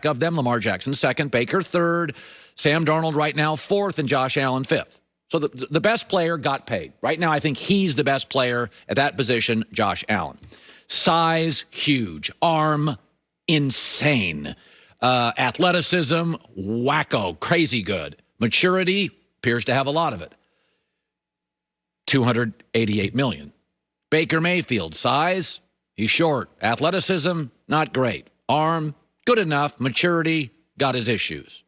of them. Lamar Jackson second, Baker third, Sam Darnold right now fourth, and Josh Allen fifth. So the best player got paid. Right now, I think he's the best player at that position, Josh Allen. Size, huge. Arm, insane. Athleticism, wacko, crazy good. Maturity, appears to have a lot of it. $288 million. Baker Mayfield, size, he's short. Athleticism, not great. Arm, good enough. Maturity, got his issues.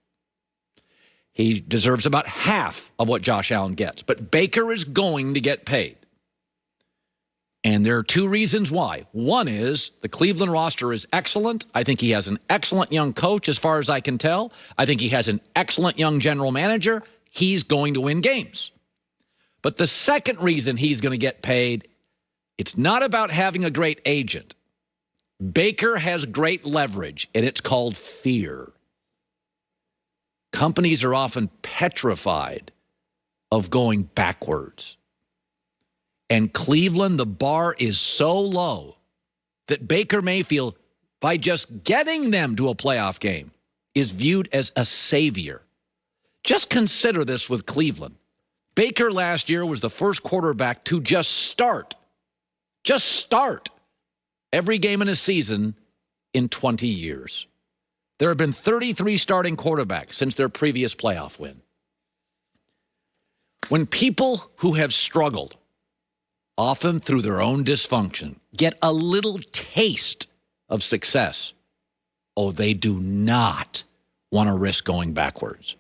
He deserves about half of what Josh Allen gets. But Baker is going to get paid. And there are two reasons why. One is the Cleveland roster is excellent. I think he has an excellent young coach as far as I can tell. I think he has an excellent young general manager. He's going to win games. But the second reason he's going to get paid, it's not about having a great agent. Baker has great leverage, and it's called fear. Companies are often petrified of going backwards. And Cleveland, the bar is so low that Baker Mayfield, by just getting them to a playoff game, is viewed as a savior. Just consider this with Cleveland. Baker last year was the first quarterback to just start every game in a season in 20 years. There have been 33 starting quarterbacks since their previous playoff win. When people who have struggled, often through their own dysfunction, get a little taste of success, they do not want to risk going backwards.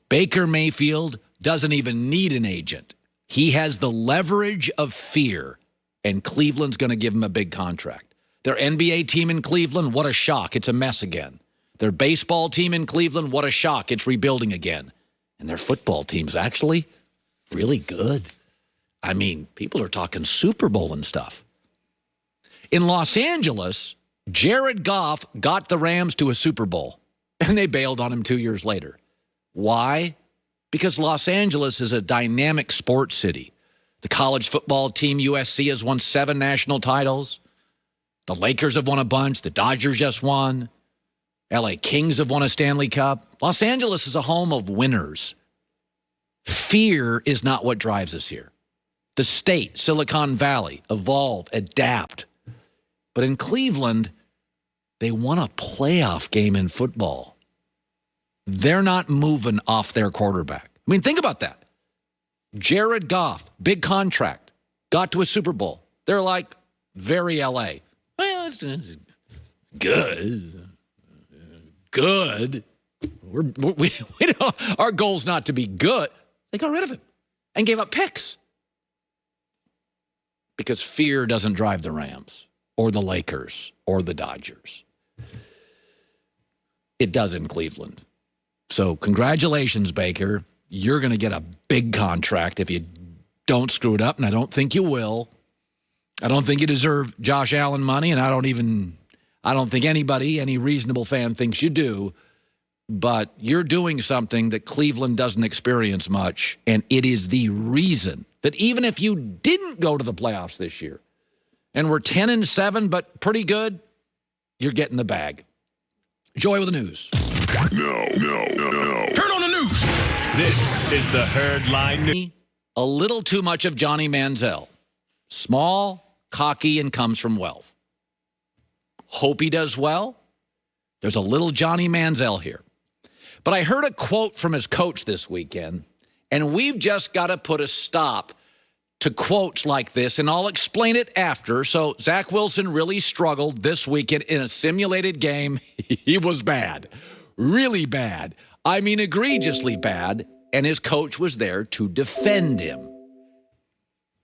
Baker Mayfield doesn't even need an agent. He has the leverage of fear, and Cleveland's going to give him a big contract. Their NBA team in Cleveland, what a shock. It's a mess again. Their baseball team in Cleveland, what a shock. It's rebuilding again. And their football team's actually really good. I mean, people are talking Super Bowl and stuff. In Los Angeles, Jared Goff got the Rams to a Super Bowl, and they bailed on him 2 years later. Why? Because Los Angeles is a dynamic sports city. The college football team, USC, has won 7 national titles. The Lakers have won a bunch. The Dodgers just won. LA Kings have won a Stanley Cup. Los Angeles is a home of winners. Fear is not what drives us here. The state, Silicon Valley, evolve, adapt. But in Cleveland, they won a playoff game in football. They're not moving off their quarterback. I mean, think about that. Jared Goff, big contract, got to a Super Bowl. They're like, very LA. Well, it's good. Good. We don't, our goal's not to be good. They got rid of him and gave up picks. Because fear doesn't drive the Rams or the Lakers or the Dodgers. It does in Cleveland. So congratulations, Baker. You're going to get a big contract if you don't screw it up, and I don't think you will. I don't think you deserve Josh Allen money, and I don't think anybody, any reasonable fan thinks you do. But you're doing something that Cleveland doesn't experience much, and it is the reason that even if you didn't go to the playoffs this year and were 10-7 but pretty good, you're getting the bag. Joy with the news. No. Turn on the news. This is the Herd Line News. A little too much of Johnny Manziel. Small, cocky, and comes from wealth. Hope he does well. There's a little Johnny Manziel here. But I heard a quote from his coach this weekend, and we've just got to put a stop to quotes like this, and I'll explain it after. So Zach Wilson really struggled this weekend in a simulated game. He was bad, really bad. I mean, egregiously bad, and his coach was there to defend him.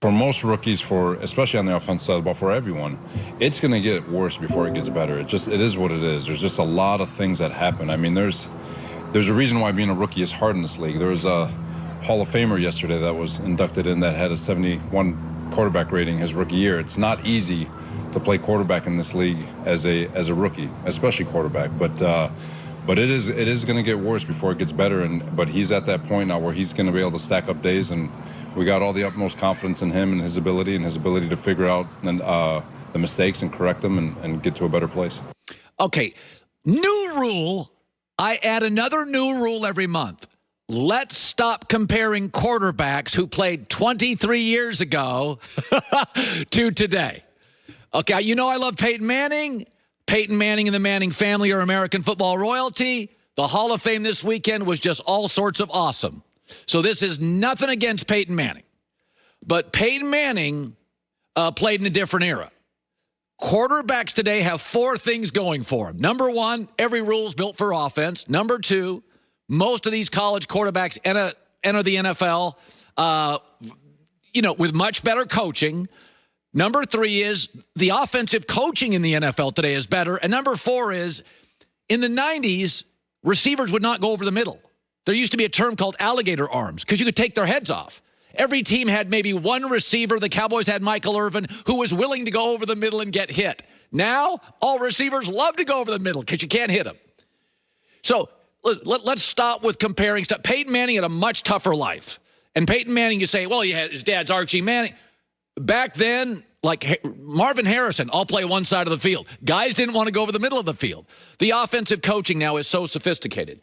For most rookies, especially on the offensive side, but for everyone, it's going to get worse before it gets better. It is what it is. There's just a lot of things that happen. I mean, there's a reason why being a rookie is hard in this league. There was a Hall of Famer yesterday that was inducted in that had a 71 quarterback rating his rookie year. It's not easy to play quarterback in this league as a rookie, especially quarterback. But it is going to get worse before it gets better. But he's at that point now where he's going to be able to stack up days, and we got all the utmost confidence in him and his ability to figure out the mistakes and correct them and get to a better place. Okay, New rule. I add another new rule every month. Let's stop comparing quarterbacks who played 23 years ago to today. Okay, you know I love Peyton Manning. Peyton Manning and the Manning family are American football royalty. The Hall of Fame this weekend was just all sorts of awesome. So this is nothing against Peyton Manning. But Peyton Manning played in a different era. Quarterbacks today have four things going for them. Number one, every rule is built for offense. Number two, most of these college quarterbacks enter the NFL, with much better coaching. Number three is the offensive coaching in the NFL today is better. And number four is in the 90s, receivers would not go over the middle. There used to be a term called alligator arms because you could take their heads off. Every team had maybe one receiver. The Cowboys had Michael Irvin, who was willing to go over the middle and get hit. Now, all receivers love to go over the middle because you can't hit them. So let's stop with comparing stuff. Peyton Manning had a much tougher life. And Peyton Manning, you say, well, his dad's Archie Manning. Back then, like Marvin Harrison, I'll play one side of the field. Guys didn't want to go over the middle of the field. The offensive coaching now is so sophisticated.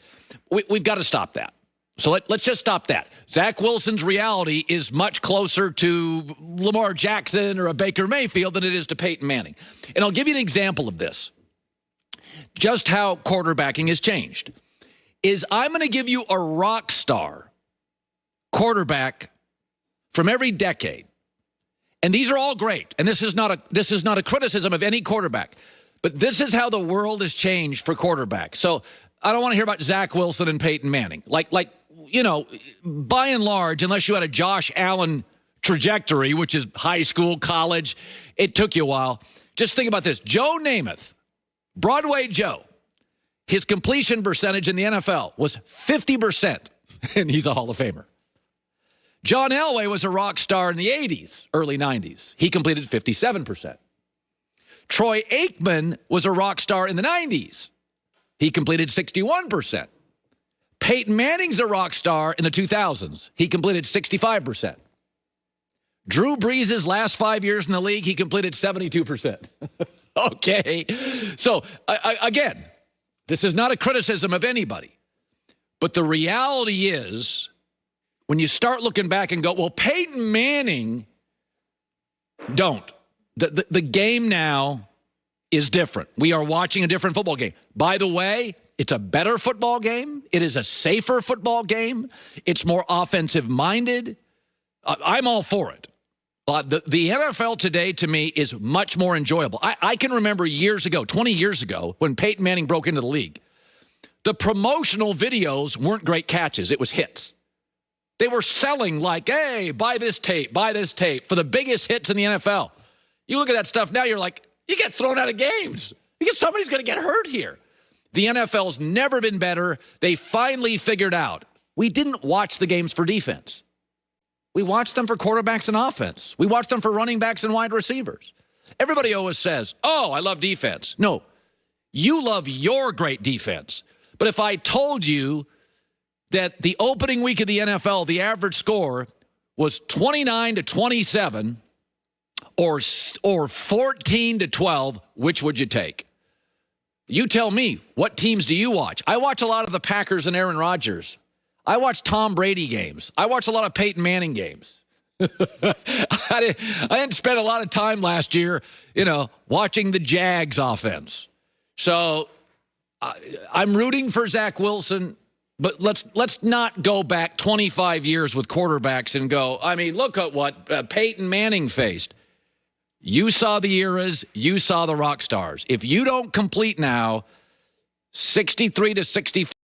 We've got to stop that. So let's just stop that. Zach Wilson's reality is much closer to Lamar Jackson or a Baker Mayfield than it is to Peyton Manning. And I'll give you an example of this. Just how quarterbacking has changed. I'm going to give you a rock star quarterback from every decade. And these are all great. And this is not a criticism of any quarterback. But this is how the world has changed for quarterbacks. So I don't want to hear about Zach Wilson and Peyton Manning. By and large, unless you had a Josh Allen trajectory, which is high school, college, it took you a while. Just think about this. Joe Namath, Broadway Joe, his completion percentage in the NFL was 50%, and he's a Hall of Famer. John Elway was a rock star in the 80s, early 90s. He completed 57%. Troy Aikman was a rock star in the 90s. He completed 61%. Peyton Manning's a rock star in the 2000s. He completed 65%. Drew Brees' last 5 years in the league, he completed 72%. Okay. So, again, this is not a criticism of anybody. But the reality is, when you start looking back and go, well, Peyton Manning, don't. The game now is different. We are watching a different football game. By the way, it's a better football game. It is a safer football game. It's more offensive-minded. I'm all for it. The NFL today, to me, is much more enjoyable. I can remember years ago, 20 years ago, when Peyton Manning broke into the league, the promotional videos weren't great catches. It was hits. They were selling like, hey, buy this tape for the biggest hits in the NFL. You look at that stuff now, you're like, you get thrown out of games. Somebody's going to get hurt here. The NFL's never been better. They finally figured out we didn't watch the games for defense. We watched them for quarterbacks and offense. We watched them for running backs and wide receivers. Everybody always says, oh, I love defense. No, you love your great defense. But if I told you that the opening week of the NFL, the average score was 29-27 or 14-12, which would you take? You tell me, what teams do you watch? I watch a lot of the Packers and Aaron Rodgers. I watch Tom Brady games. I watch a lot of Peyton Manning games. I didn't spend a lot of time last year, watching the Jags offense. So I'm rooting for Zach Wilson, but let's not go back 25 years with quarterbacks and go, look at what Peyton Manning faced. You saw the eras. You saw the rock stars. If you don't complete now, 63-64.